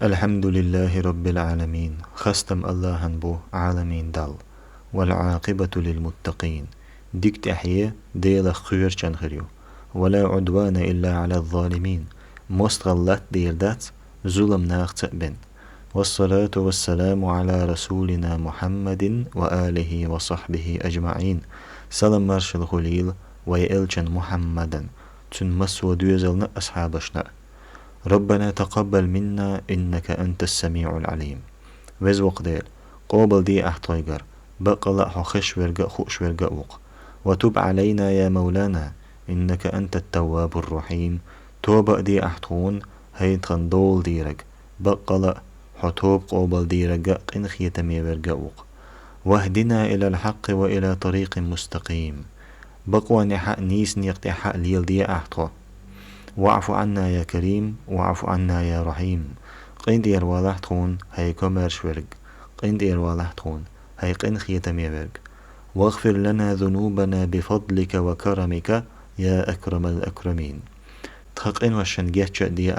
الحمد لله رب العالمين، خستم الله بو عالمين دال، والعاقبة للمتقين. ديك تحية ديلا خير خريو، ولا عدوان إلا على الظالمين. مستغلت دير دات ظلم ناخت بن. والصلاة والسلام على رسولنا محمد وآله وصحبه أجمعين. سلام مرش الخليل ويألشن محمدا تن مسو ديوزلنا أصحابشنا. ربنا تقبل منا إنك أنت السميع العليم. وز وقديل قابل دي أحطيقر بقلا حخش ورقا خوش ورقا وق. وتب علينا يا مولانا إنك أنت التواب الرحيم. توبة دي أحطون هيد خندول ديرك بقلا حتوب قابل ديرك قن خيتمي ورقا وق. واهدنا إلى الحق وإلى طريق مستقيم. بقوا نحق نيس نيقتي حق ليل دي أحطو. واعف عنا يا كريم، واعف عنا يا رحيم. قين دير والحتون هي كمر شورق، قين دير والحتون هي قين خيتمي ورق. واغفر لنا ذنوبنا بفضلك وكرمك يا أكرم الأكرمين. تخقين وشن جيتش دي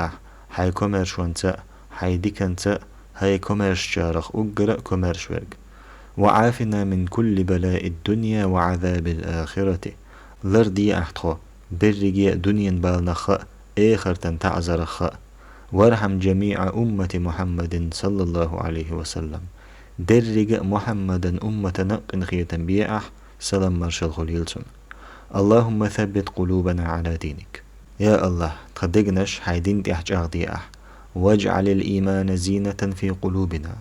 هي كمر شونتا هي ديكنتا هي كمر شارخ أجر كمر شورق. وعافنا من كل بلاء الدنيا وعذاب الآخرة. لردي أحتخو برجي دنيا بالنخ آخر تنتعزرخ. وارحم جميع أمة محمد صلى الله عليه وسلم. درج محمدا أمة نقن خيتن بيأح سلام مرشل خليلسون. اللهم ثبت قلوبنا على دينك. يا الله تدقنش حيدين تحجاغ ديأح. واجعل الإيمان زينة في قلوبنا.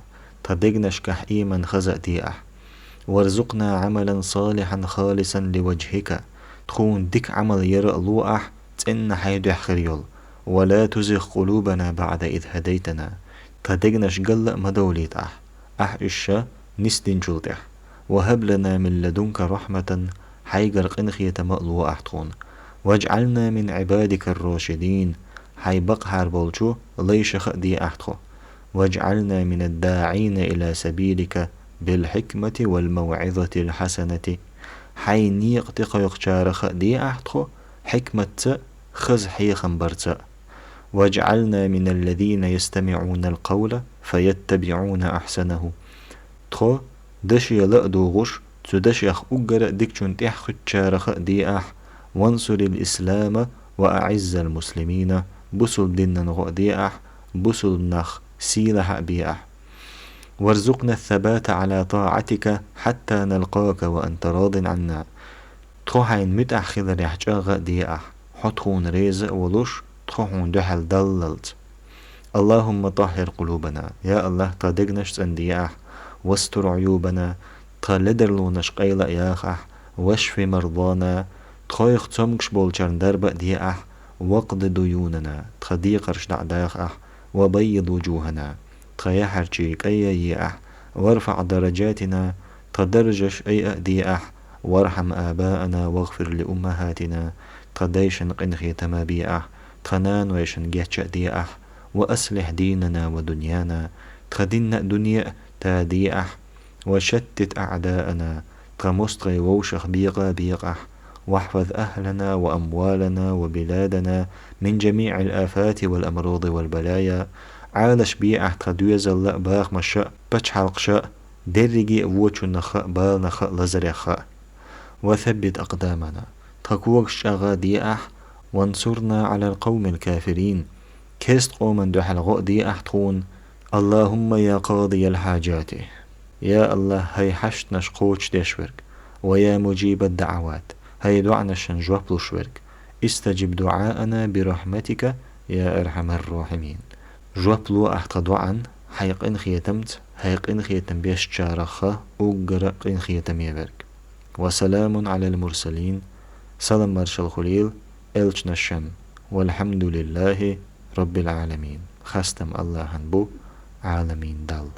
تدقنش كح إيمان خزأ ديأح. وارزقنا عملا صالحا خالصا لوجهك. تكون ديك عمل يرى لوأح تن حيدو خريول. ولا تزغ قلوبنا بعد إذ هديتنا. تدقنش قل مدوليت أح إشا نسدين جلتح. وهب لنا من لدنك رحمة حيقر قنخية مألو أحتون. واجعلنا من عبادك الراشدين حي بقهر بولجو ليش دي أحتخو. واجعلنا من الداعين إلى سبيلك بالحكمة والموعظة الحسنة حي نيق تقيق شارخ دي أحتخو حكمة خز حي خنبرت. واجعلنا من الذين يستمعون القول فيتبعون أحسنه. تخو دشي لأدو غش تدشيخ أجر ديكشون تحخ شارخ دي أح. وانصر الإسلام وأعز المسلمين. بسل دينن غو دي أح بسل نخ سيلح بي أح. وارزقنا الثبات على طاعتك حتى نلقاك وأنت راض عنا. تخوحين متأخذ ريحجاغ دي أح حطخون ريزق ولوش تخوحون دحل دللت. اللهم طهر قلوبنا يا الله تدقنش سندياح. واستر عيوبنا تلدرلونش قيل ياخح. واشف مرضانا تخويخ تمكش بولشان درب دياح. وقد ديوننا تخديقرش دعداخ. وبيض وجوهنا تخيحر جيك أي يأح. وارفع درجاتنا تدرجش أي دياح. وارحم آباءنا واغفر لأمهاتنا تديشن قنخي تمابيأح. تنان ويشن جيتش ديأح. وأصلح ديننا ودنيانا تخدين دنيا تاديأح. وشتت أعداءنا تمستغي ووشخ بيقح. واحفظ أهلنا وأموالنا وبلادنا من جميع الآفات والأمراض والبلايا. عالش بيأح تدويز الله باغ مشاء بچ حلق شاء درجي ووچو نخاء بال نخاء لزريخاء. وثبت أقدامنا تقوك شغا ديأح. وانصرنا على القوم الكافرين كست قوما دحل غو ديأح تخون. اللهم يا قاضي الحاجات يا الله هي حشت نشقوش ديشورك. ويا مجيب الدعوات هي دعنا شنجوه بلوشورك. استجب دعاءنا برحمتك يا أرحم الراحمين. جوه بلو أحت دعان حيق إن خيتمت حيق إن خيتم بيش شارخة أقرق إن خيتم يبرك. وسلام على المرسلين. سلام مرشل خليل إلش نشم. والحمد لله رب العالمين. خستم الله هنبو عالمين دال.